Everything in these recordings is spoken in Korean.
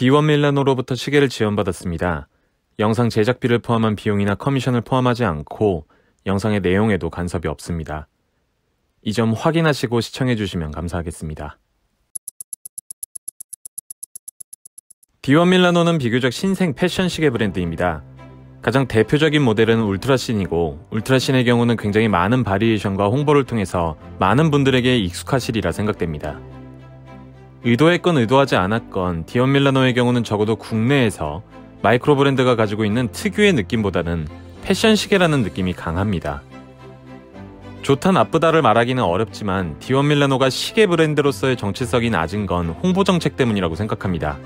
D1 밀라노로부터 시계를 지원받았습니다. 영상 제작비를 포함한 비용이나 커미션을 포함하지 않고 영상의 내용에도 간섭이 없습니다. 이 점 확인하시고 시청해주시면 감사하겠습니다. D1 밀라노는 비교적 신생 패션 시계 브랜드입니다. 가장 대표적인 모델은 울트라신이고, 울트라신의 경우는 굉장히 많은 바리에이션과 홍보를 통해서 많은 분들에게 익숙하시리라 생각됩니다. 의도했건 의도하지 않았건 D1 밀라노의 경우는 적어도 국내에서 마이크로 브랜드가 가지고 있는 특유의 느낌보다는 패션 시계라는 느낌이 강합니다. 좋다 나쁘다를 말하기는 어렵지만 D1 밀라노가 시계 브랜드로서의 정체성이 낮은 건 홍보 정책 때문이라고 생각합니다.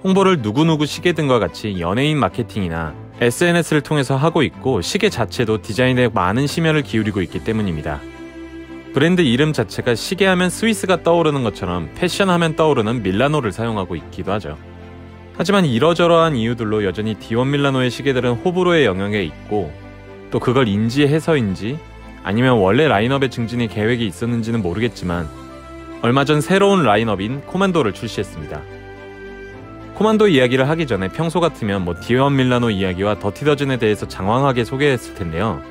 홍보를 누구누구 시계 등과 같이 연예인 마케팅이나 SNS를 통해서 하고 있고, 시계 자체도 디자인에 많은 심혈을 기울이고 있기 때문입니다. 브랜드 이름 자체가 시계하면 스위스가 떠오르는 것처럼 패션하면 떠오르는 밀라노를 사용하고 있기도 하죠. 하지만 이러저러한 이유들로 여전히 D1 밀라노의 시계들은 호불호의 영역에 있고, 또 그걸 인지해서인지 아니면 원래 라인업의 증진의 계획이 있었는지는 모르겠지만 얼마 전 새로운 라인업인 코만도를 출시했습니다. 코만도 이야기를 하기 전에 평소 같으면 D1 밀라노 이야기와 더티 더즌에 대해서 장황하게 소개했을 텐데요.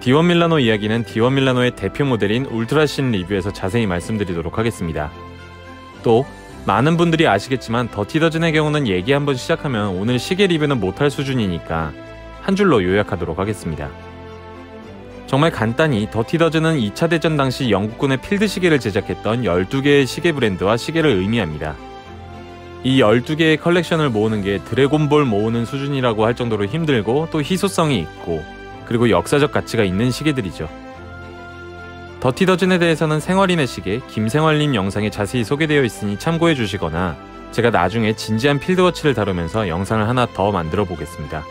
D1 밀라노 이야기는 D1 밀라노의 대표 모델인 울트라신 리뷰에서 자세히 말씀드리도록 하겠습니다. 또 많은 분들이 아시겠지만 더티 더즌의 경우는 얘기 한번 시작하면 오늘 시계 리뷰는 못할 수준이니까 한 줄로 요약하도록 하겠습니다. 정말 간단히 더티 더즌은 2차 대전 당시 영국군의 필드 시계를 제작했던 12개의 시계 브랜드와 시계를 의미합니다. 이 12개의 컬렉션을 모으는 게 드래곤볼 모으는 수준이라고 할 정도로 힘들고, 또 희소성이 있고, 그리고 역사적 가치가 있는 시계들이죠. 더티 더즌에 대해서는 생활인의 시계, 김생활님 영상에 자세히 소개되어 있으니 참고해 주시거나, 제가 나중에 진지한 필드워치를 다루면서 영상을 하나 더 만들어 보겠습니다.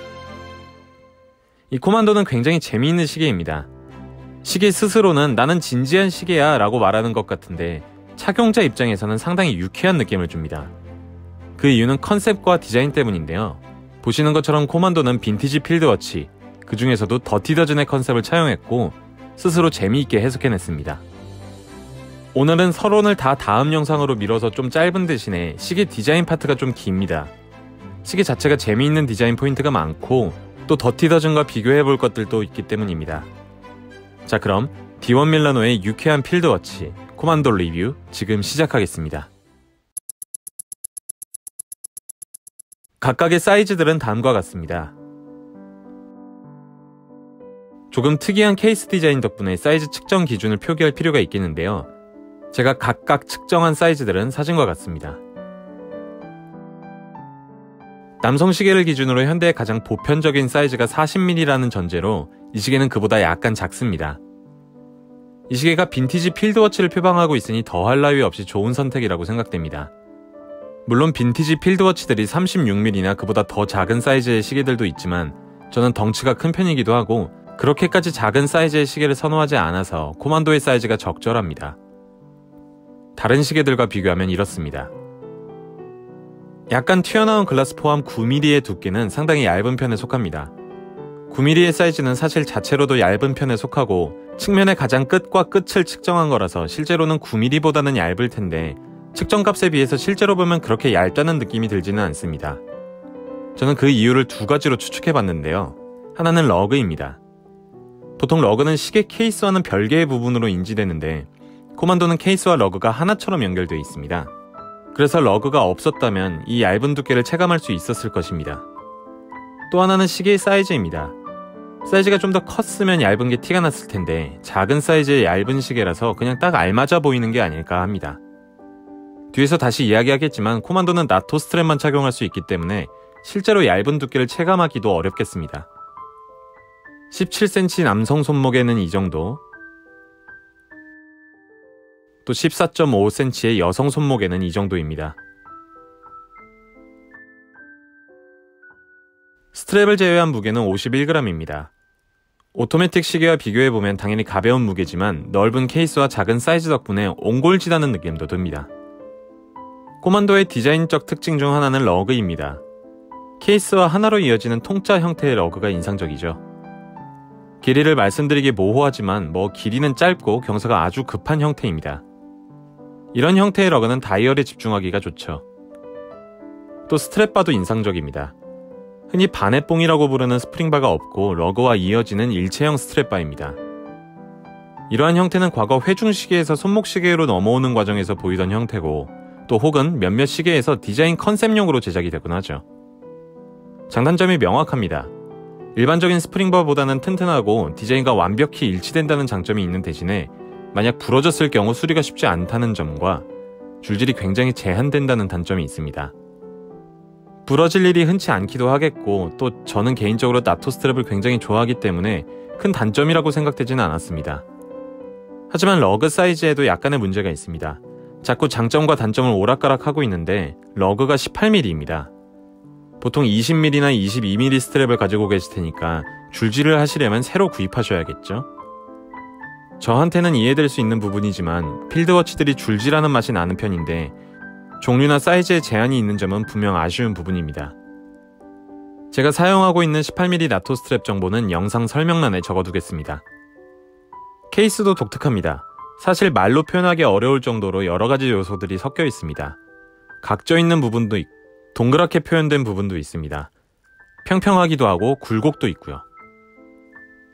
이 코만도는 굉장히 재미있는 시계입니다. 시계 스스로는 나는 진지한 시계야 라고 말하는 것 같은데, 착용자 입장에서는 상당히 유쾌한 느낌을 줍니다. 그 이유는 컨셉과 디자인 때문인데요. 보시는 것처럼 코만도는 빈티지 필드워치, 그 중에서도 더티 더즌의 컨셉을 차용했고 스스로 재미있게 해석해냈습니다. 오늘은 서론을 다 다음 영상으로 미뤄서 좀 짧은 대신에 시계 디자인 파트가 좀 깁니다. 시계 자체가 재미있는 디자인 포인트가 많고, 또 더티 더즌과 비교해볼 것들도 있기 때문입니다. 자, 그럼 D1 밀라노의 유쾌한 필드워치 코만도 리뷰 지금 시작하겠습니다. 각각의 사이즈들은 다음과 같습니다. 조금 특이한 케이스 디자인 덕분에 사이즈 측정 기준을 표기할 필요가 있겠는데요. 제가 각각 측정한 사이즈들은 사진과 같습니다. 남성 시계를 기준으로 현대의 가장 보편적인 사이즈가 40mm라는 전제로 이 시계는 그보다 약간 작습니다. 이 시계가 빈티지 필드워치를 표방하고 있으니 더할 나위 없이 좋은 선택이라고 생각됩니다. 물론 빈티지 필드워치들이 36mm나 그보다 더 작은 사이즈의 시계들도 있지만 저는 덩치가 큰 편이기도 하고 그렇게까지 작은 사이즈의 시계를 선호하지 않아서 코만도의 사이즈가 적절합니다. 다른 시계들과 비교하면 이렇습니다. 약간 튀어나온 글라스 포함 9mm의 두께는 상당히 얇은 편에 속합니다. 9mm의 사이즈는 사실 자체로도 얇은 편에 속하고 측면의 가장 끝과 끝을 측정한 거라서 실제로는 9mm보다는 얇을 텐데 측정값에 비해서 실제로 보면 그렇게 얇다는 느낌이 들지는 않습니다. 저는 그 이유를 두 가지로 추측해봤는데요. 하나는 러그입니다. 보통 러그는 시계 케이스와는 별개의 부분으로 인지되는데 코만도는 케이스와 러그가 하나처럼 연결되어 있습니다. 그래서 러그가 없었다면 이 얇은 두께를 체감할 수 있었을 것입니다. 또 하나는 시계의 사이즈입니다. 사이즈가 좀 더 컸으면 얇은 게 티가 났을 텐데 작은 사이즈의 얇은 시계라서 그냥 딱 알맞아 보이는 게 아닐까 합니다. 뒤에서 다시 이야기하겠지만 코만도는 나토 스트랩만 착용할 수 있기 때문에 실제로 얇은 두께를 체감하기도 어렵겠습니다. 17cm 남성 손목에는 이 정도, 또 14.5cm의 여성 손목에는 이 정도입니다. 스트랩을 제외한 무게는 51g입니다. 오토매틱 시계와 비교해보면 당연히 가벼운 무게지만 넓은 케이스와 작은 사이즈 덕분에 옹골지다는 느낌도 듭니다. 코만도의 디자인적 특징 중 하나는 러그입니다. 케이스와 하나로 이어지는 통짜 형태의 러그가 인상적이죠. 길이를 말씀드리기 모호하지만 길이는 짧고 경사가 아주 급한 형태입니다. 이런 형태의 러그는 다이얼에 집중하기가 좋죠. 또 스트랩바도 인상적입니다. 흔히 바넷봉이라고 부르는 스프링바가 없고 러그와 이어지는 일체형 스트랩바입니다. 이러한 형태는 과거 회중시계에서 손목시계로 넘어오는 과정에서 보이던 형태고 또 혹은 몇몇 시계에서 디자인 컨셉용으로 제작이 되곤 하죠. 장단점이 명확합니다. 일반적인 스프링바보다는 튼튼하고 디자인과 완벽히 일치된다는 장점이 있는 대신에 만약 부러졌을 경우 수리가 쉽지 않다는 점과 줄질이 굉장히 제한된다는 단점이 있습니다. 부러질 일이 흔치 않기도 하겠고 또 저는 개인적으로 나토 스트랩을 굉장히 좋아하기 때문에 큰 단점이라고 생각되지는 않았습니다. 하지만 러그 사이즈에도 약간의 문제가 있습니다. 자꾸 장점과 단점을 오락가락하고 있는데 러그가 18mm입니다. 보통 20mm나 22mm 스트랩을 가지고 계실 테니까 줄질을 하시려면 새로 구입하셔야겠죠? 저한테는 이해될 수 있는 부분이지만 필드워치들이 줄질하는 맛이 나는 편인데 종류나 사이즈에 제한이 있는 점은 분명 아쉬운 부분입니다. 제가 사용하고 있는 18mm 나토 스트랩 정보는 영상 설명란에 적어두겠습니다. 케이스도 독특합니다. 사실 말로 표현하기 어려울 정도로 여러가지 요소들이 섞여 있습니다. 각져 있는 부분도 있고 동그랗게 표현된 부분도 있습니다. 평평하기도 하고 굴곡도 있고요.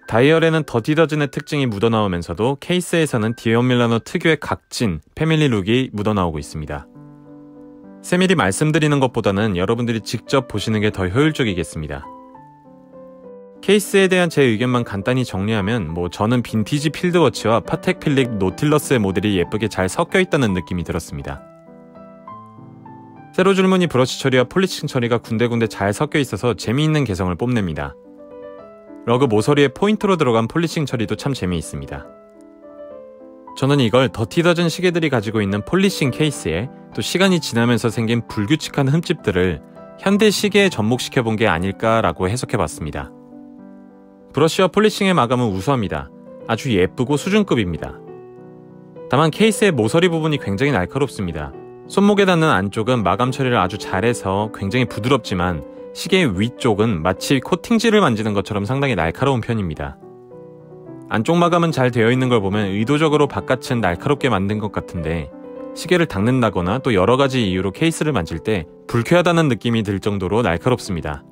다이얼에는 더티 더즌의 특징이 묻어나오면서도 케이스에서는 디원 밀라노 특유의 각진, 패밀리 룩이 묻어나오고 있습니다. 세밀히 말씀드리는 것보다는 여러분들이 직접 보시는 게 더 효율적이겠습니다. 케이스에 대한 제 의견만 간단히 정리하면 저는 빈티지 필드워치와 파텍 필립 노틸러스의 모델이 예쁘게 잘 섞여 있다는 느낌이 들었습니다. 세로 줄무늬 브러쉬 처리와 폴리싱 처리가 군데군데 잘 섞여 있어서 재미있는 개성을 뽐냅니다. 러그 모서리에 포인트로 들어간 폴리싱 처리도 참 재미있습니다. 저는 이걸 더티 더즌 시계들이 가지고 있는 폴리싱 케이스에 또 시간이 지나면서 생긴 불규칙한 흠집들을 현대 시계에 접목시켜본 게 아닐까라고 해석해봤습니다. 브러쉬와 폴리싱의 마감은 우수합니다. 아주 예쁘고 수준급입니다. 다만 케이스의 모서리 부분이 굉장히 날카롭습니다. 손목에 닿는 안쪽은 마감 처리를 아주 잘해서 굉장히 부드럽지만 시계의 위쪽은 마치 코팅지를 만지는 것처럼 상당히 날카로운 편입니다. 안쪽 마감은 잘 되어 있는 걸 보면 의도적으로 바깥은 날카롭게 만든 것 같은데 시계를 닦는다거나 또 여러가지 이유로 케이스를 만질 때 불쾌하다는 느낌이 들 정도로 날카롭습니다.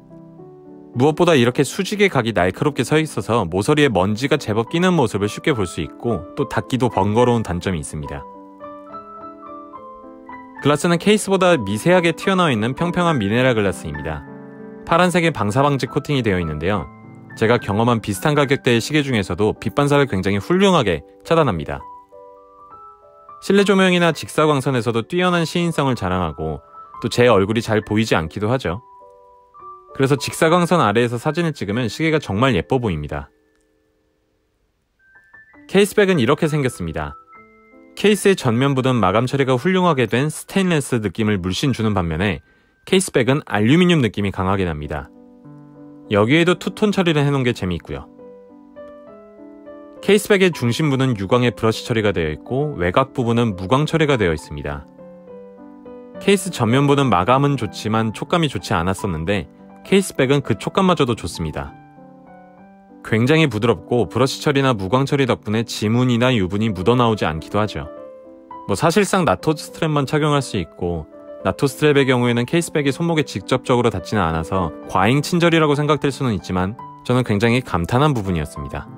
무엇보다 이렇게 수직의 각이 날카롭게 서 있어서 모서리에 먼지가 제법 끼는 모습을 쉽게 볼 수 있고 또 닦기도 번거로운 단점이 있습니다. 글라스는 케이스보다 미세하게 튀어나와 있는 평평한 미네랄 글라스입니다. 파란색의 방사방지 코팅이 되어 있는데요. 제가 경험한 비슷한 가격대의 시계 중에서도 빛 반사를 굉장히 훌륭하게 차단합니다. 실내 조명이나 직사광선에서도 뛰어난 시인성을 자랑하고 또 제 얼굴이 잘 보이지 않기도 하죠. 그래서 직사광선 아래에서 사진을 찍으면 시계가 정말 예뻐 보입니다. 케이스백은 이렇게 생겼습니다. 케이스의 전면부는 마감 처리가 훌륭하게 된 스테인리스 느낌을 물씬 주는 반면에 케이스백은 알루미늄 느낌이 강하게 납니다. 여기에도 투톤 처리를 해놓은 게 재미있고요. 케이스백의 중심부는 유광의 브러쉬 처리가 되어 있고 외곽 부분은 무광 처리가 되어 있습니다. 케이스 전면부는 마감은 좋지만 촉감이 좋지 않았었는데 케이스백은 그 촉감마저도 좋습니다. 굉장히 부드럽고 브러쉬 처리나 무광 처리 덕분에 지문이나 유분이 묻어나오지 않기도 하죠. 사실상 나토 스트랩만 착용할 수 있고 나토 스트랩의 경우에는 케이스백이 손목에 직접적으로 닿지는 않아서 과잉 친절이라고 생각될 수는 있지만 저는 굉장히 감탄한 부분이었습니다.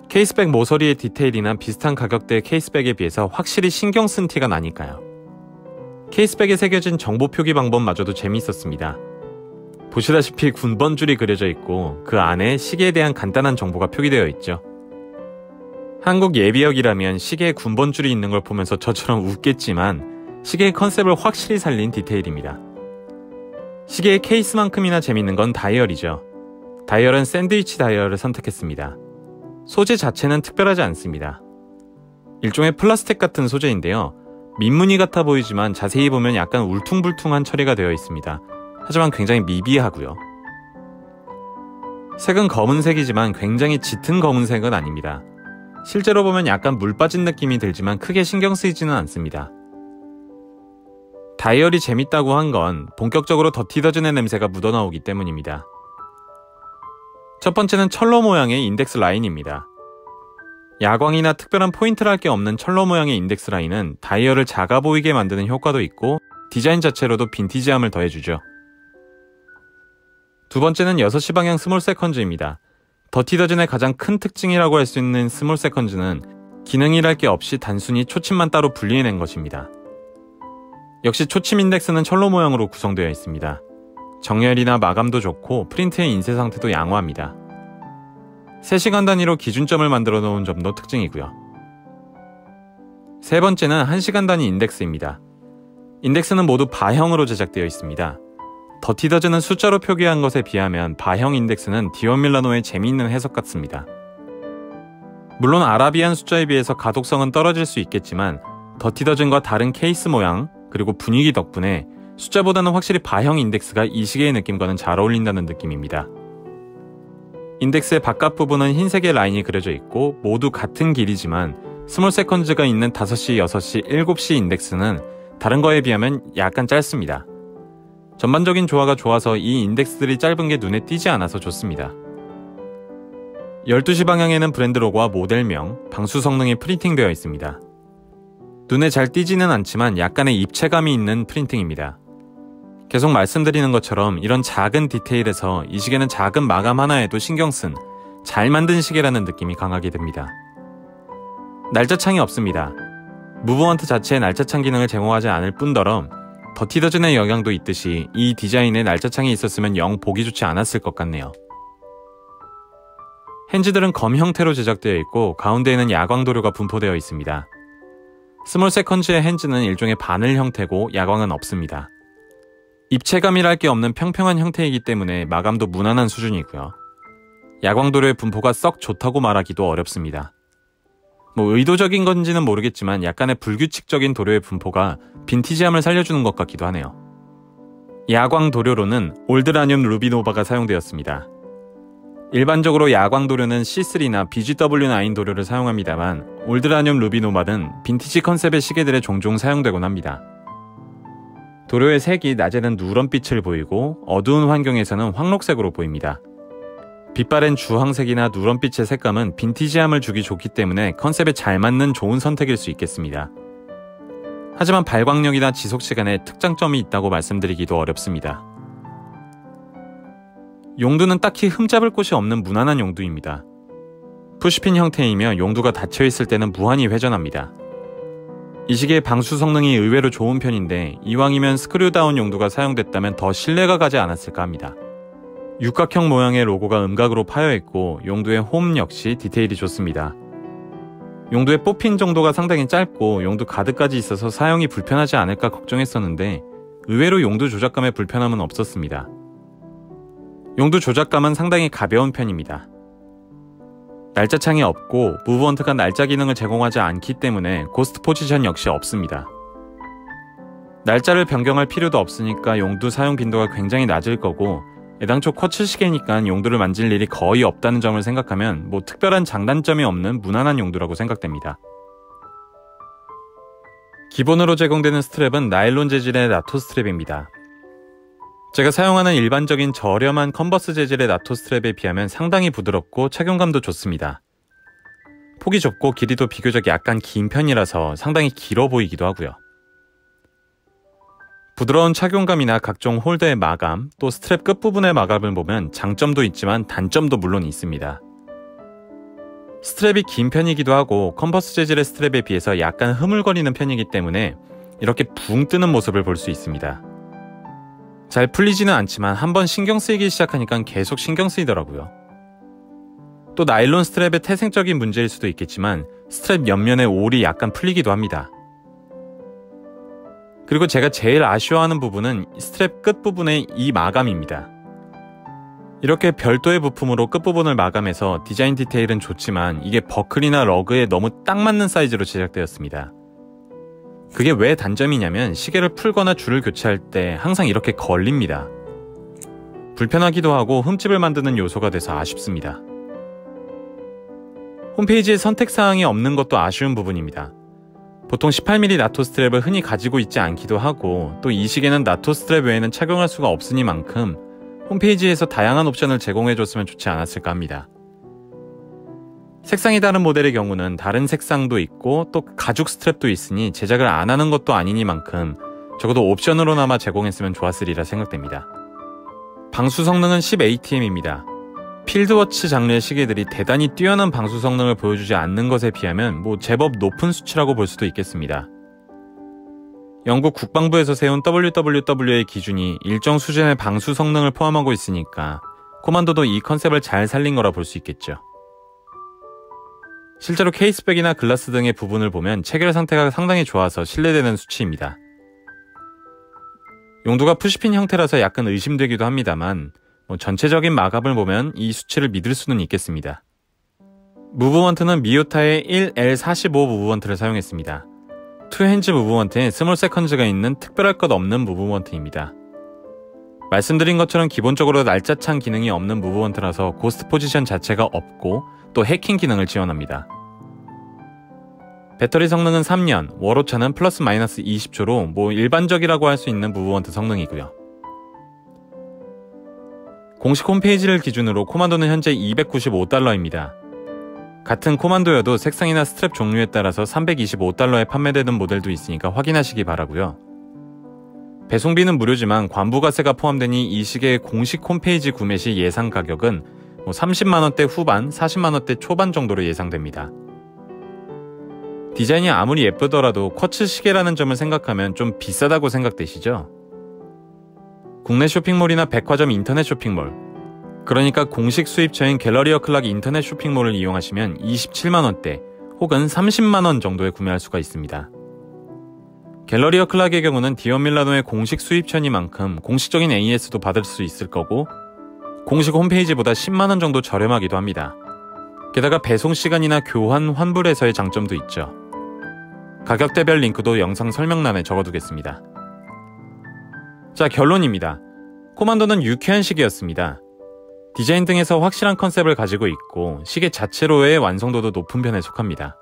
케이스백 모서리의 디테일이나 비슷한 가격대의 케이스백에 비해서 확실히 신경 쓴 티가 나니까요. 케이스백에 새겨진 정보 표기 방법마저도 재미있었습니다. 보시다시피 군번줄이 그려져 있고 그 안에 시계에 대한 간단한 정보가 표기되어 있죠. 한국 예비역이라면 시계에 군번줄이 있는 걸 보면서 저처럼 웃겠지만 시계의 컨셉을 확실히 살린 디테일입니다. 시계의 케이스만큼이나 재밌는 건 다이얼이죠. 다이얼은 샌드위치 다이얼을 선택했습니다. 소재 자체는 특별하지 않습니다. 일종의 플라스틱 같은 소재인데요. 민무늬 같아 보이지만 자세히 보면 약간 울퉁불퉁한 처리가 되어 있습니다. 하지만 굉장히 미비하고요. 색은 검은색이지만 굉장히 짙은 검은색은 아닙니다. 실제로 보면 약간 물 빠진 느낌이 들지만 크게 신경 쓰이지는 않습니다. 다이얼이 재밌다고 한 건 본격적으로 더티 더즌의 냄새가 묻어나오기 때문입니다. 첫 번째는 철로 모양의 인덱스 라인입니다. 야광이나 특별한 포인트를 할 게 없는 철로 모양의 인덱스 라인은 다이얼을 작아 보이게 만드는 효과도 있고 디자인 자체로도 빈티지함을 더해주죠. 두 번째는 6시 방향 스몰 세컨즈입니다. 더티 더즌의 가장 큰 특징이라고 할 수 있는 스몰 세컨즈는 기능이랄 게 없이 단순히 초침만 따로 분리해낸 것입니다. 역시 초침 인덱스는 철로 모양으로 구성되어 있습니다. 정렬이나 마감도 좋고 프린트의 인쇄 상태도 양호합니다. 3시간 단위로 기준점을 만들어 놓은 점도 특징이고요. 세 번째는 1시간 단위 인덱스입니다. 인덱스는 모두 바형으로 제작되어 있습니다. 더티 더즌은 숫자로 표기한 것에 비하면 바형 인덱스는 디원 밀라노의 재미있는 해석 같습니다. 물론 아라비안 숫자에 비해서 가독성은 떨어질 수 있겠지만 더티 더즌과 다른 케이스 모양 그리고 분위기 덕분에 숫자보다는 확실히 바형 인덱스가 이 시계의 느낌과는 잘 어울린다는 느낌입니다. 인덱스의 바깥 부분은 흰색의 라인이 그려져 있고 모두 같은 길이지만 스몰 세컨즈가 있는 5시, 6시, 7시 인덱스는 다른 거에 비하면 약간 짧습니다. 전반적인 조화가 좋아서 이 인덱스들이 짧은 게 눈에 띄지 않아서 좋습니다. 12시 방향에는 브랜드 로고와 모델명, 방수 성능이 프린팅되어 있습니다. 눈에 잘 띄지는 않지만 약간의 입체감이 있는 프린팅입니다. 계속 말씀드리는 것처럼 이런 작은 디테일에서 이 시계는 작은 마감 하나에도 신경 쓴 잘 만든 시계라는 느낌이 강하게 듭니다. 날짜창이 없습니다. 무브먼트 자체에 날짜창 기능을 제공하지 않을 뿐더러 더티 더즌의 영향도 있듯이 이 디자인에 날짜창이 있었으면 영 보기 좋지 않았을 것 같네요. 핸즈들은 검 형태로 제작되어 있고 가운데에는 야광 도료가 분포되어 있습니다. 스몰 세컨즈의 핸즈는 일종의 바늘 형태고 야광은 없습니다. 입체감이랄 게 없는 평평한 형태이기 때문에 마감도 무난한 수준이고요. 야광 도료의 분포가 썩 좋다고 말하기도 어렵습니다. 의도적인 건지는 모르겠지만 약간의 불규칙적인 도료의 분포가 빈티지함을 살려주는 것 같기도 하네요. 야광 도료로는 올드라늄 루비노바가 사용되었습니다. 일반적으로 야광 도료는 C3나 BGW9 도료를 사용합니다만 올드라늄 루비노바는 빈티지 컨셉의 시계들에 종종 사용되곤 합니다. 도료의 색이 낮에는 누런빛을 보이고 어두운 환경에서는 황록색으로 보입니다. 빛바랜 주황색이나 누런빛의 색감은 빈티지함을 주기 좋기 때문에 컨셉에 잘 맞는 좋은 선택일 수 있겠습니다. 하지만 발광력이나 지속시간에 특장점이 있다고 말씀드리기도 어렵습니다. 용두는 딱히 흠잡을 곳이 없는 무난한 용두입니다. 푸시핀 형태이며 용두가 닫혀있을 때는 무한히 회전합니다. 이 시계의 방수 성능이 의외로 좋은 편인데 이왕이면 스크류다운 용두가 사용됐다면 더 신뢰가 가지 않았을까 합니다. 육각형 모양의 로고가 음각으로 파여있고 용두의 홈 역시 디테일이 좋습니다. 용두의 뽑힌 정도가 상당히 짧고 용두 가드까지 있어서 사용이 불편하지 않을까 걱정했었는데 의외로 용두 조작감에 불편함은 없었습니다. 용두 조작감은 상당히 가벼운 편입니다. 날짜창이 없고 무브먼트가 날짜 기능을 제공하지 않기 때문에 고스트 포지션 역시 없습니다. 날짜를 변경할 필요도 없으니까 용두 사용 빈도가 굉장히 낮을 거고 애당초 쿼츠 시계니까 용두를 만질 일이 거의 없다는 점을 생각하면 특별한 장단점이 없는 무난한 용두라고 생각됩니다. 기본으로 제공되는 스트랩은 나일론 재질의 나토 스트랩입니다. 제가 사용하는 일반적인 저렴한 컨버스 재질의 나토 스트랩에 비하면 상당히 부드럽고 착용감도 좋습니다. 폭이 좁고 길이도 비교적 약간 긴 편이라서 상당히 길어 보이기도 하고요. 부드러운 착용감이나 각종 홀더의 마감, 또 스트랩 끝부분의 마감을 보면 장점도 있지만 단점도 물론 있습니다. 스트랩이 긴 편이기도 하고 컨버스 재질의 스트랩에 비해서 약간 흐물거리는 편이기 때문에 이렇게 붕 뜨는 모습을 볼 수 있습니다. 잘 풀리지는 않지만 한번 신경 쓰이기 시작하니까 계속 신경 쓰이더라고요. 또 나일론 스트랩의 태생적인 문제일 수도 있겠지만 스트랩 옆면의 올이 약간 풀리기도 합니다. 그리고 제가 제일 아쉬워하는 부분은 스트랩 끝부분의 이 마감입니다. 이렇게 별도의 부품으로 끝부분을 마감해서 디자인 디테일은 좋지만 이게 버클이나 러그에 너무 딱 맞는 사이즈로 제작되었습니다. 그게 왜 단점이냐면 시계를 풀거나 줄을 교체할 때 항상 이렇게 걸립니다. 불편하기도 하고 흠집을 만드는 요소가 돼서 아쉽습니다. 홈페이지에 선택사항이 없는 것도 아쉬운 부분입니다. 보통 18mm 나토 스트랩을 흔히 가지고 있지 않기도 하고 또 이 시계는 나토 스트랩 외에는 착용할 수가 없으니만큼 홈페이지에서 다양한 옵션을 제공해줬으면 좋지 않았을까 합니다. 색상이 다른 모델의 경우는 다른 색상도 있고 또 가죽 스트랩도 있으니 제작을 안 하는 것도 아니니만큼 적어도 옵션으로나마 제공했으면 좋았으리라 생각됩니다. 방수 성능은 10ATM입니다. 필드워치 장르의 시계들이 대단히 뛰어난 방수 성능을 보여주지 않는 것에 비하면 제법 높은 수치라고 볼 수도 있겠습니다. 영국 국방부에서 세운 WWW의 기준이 일정 수준의 방수 성능을 포함하고 있으니까 코만도도 이 컨셉을 잘 살린 거라 볼 수 있겠죠. 실제로 케이스백이나 글라스 등의 부분을 보면 체결 상태가 상당히 좋아서 신뢰되는 수치입니다. 용도가 푸시핀 형태라서 약간 의심되기도 합니다만 전체적인 마감을 보면 이 수치를 믿을 수는 있겠습니다. 무브먼트는 미요타의 1L45 무브먼트를 사용했습니다. 투핸즈 무브먼트에 스몰 세컨즈가 있는 특별할 것 없는 무브먼트입니다. 말씀드린 것처럼 기본적으로 날짜창 기능이 없는 무브먼트라서 고스트 포지션 자체가 없고 또 해킹 기능을 지원합니다. 배터리 성능은 3년, 월오차는 플러스 마이너스 20초로 일반적이라고 할 수 있는 무브먼트 성능이고요. 공식 홈페이지를 기준으로 코만도는 현재 $295입니다. 같은 코만도여도 색상이나 스트랩 종류에 따라서 $325에 판매되는 모델도 있으니까 확인하시기 바라고요. 배송비는 무료지만 관부가세가 포함되니 이 시계의 공식 홈페이지 구매 시 예상 가격은 30만원대 후반, 40만원대 초반 정도로 예상됩니다. 디자인이 아무리 예쁘더라도 쿼츠 시계라는 점을 생각하면 좀 비싸다고 생각되시죠? 국내 쇼핑몰이나 백화점 인터넷 쇼핑몰, 그러니까 공식 수입처인 갤러리어 클락 인터넷 쇼핑몰을 이용하시면 27만원대 혹은 30만원 정도에 구매할 수가 있습니다. 갤러리어 클락의 경우는 디원밀라노의 공식 수입처니만큼 공식적인 AS도 받을 수 있을 거고 공식 홈페이지보다 10만원 정도 저렴하기도 합니다. 게다가 배송시간이나 교환 환불에서의 장점도 있죠. 가격대별 링크도 영상 설명란에 적어두겠습니다. 자, 결론입니다. 코만도는 유쾌한 시계였습니다. 디자인 등에서 확실한 컨셉을 가지고 있고 시계 자체로의 완성도도 높은 편에 속합니다.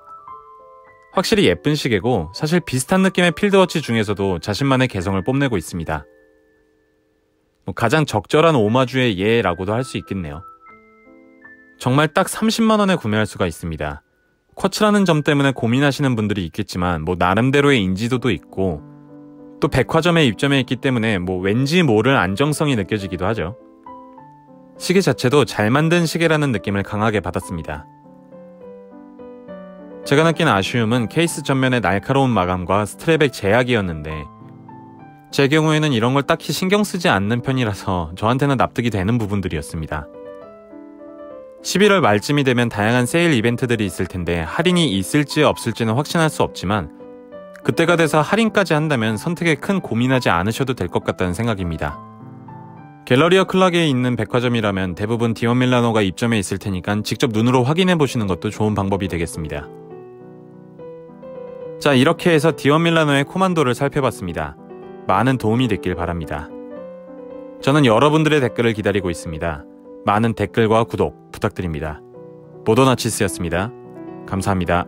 확실히 예쁜 시계고 사실 비슷한 느낌의 필드워치 중에서도 자신만의 개성을 뽐내고 있습니다. 가장 적절한 오마주의 예라고도 할 수 있겠네요. 정말 딱 30만원에 구매할 수가 있습니다. 쿼츠라는 점 때문에 고민하시는 분들이 있겠지만 나름대로의 인지도도 있고 또 백화점에 입점해 있기 때문에 왠지 모를 안정성이 느껴지기도 하죠. 시계 자체도 잘 만든 시계라는 느낌을 강하게 받았습니다. 제가 느낀 아쉬움은 케이스 전면의 날카로운 마감과 스트랩의 제약이었는데 제 경우에는 이런 걸 딱히 신경 쓰지 않는 편이라서 저한테는 납득이 되는 부분들이었습니다. 11월 말쯤이 되면 다양한 세일 이벤트들이 있을 텐데 할인이 있을지 없을지는 확신할 수 없지만 그때가 돼서 할인까지 한다면 선택에 큰 고민하지 않으셔도 될 것 같다는 생각입니다. 갤러리어 클락에 있는 백화점이라면 대부분 디원밀라노가 입점해 있을 테니까 직접 눈으로 확인해 보시는 것도 좋은 방법이 되겠습니다. 자, 이렇게 해서 디원밀라노의 코만도를 살펴봤습니다. 많은 도움이 됐길 바랍니다. 저는 여러분들의 댓글을 기다리고 있습니다. 많은 댓글과 구독 부탁드립니다. 모더나치스였습니다. 감사합니다.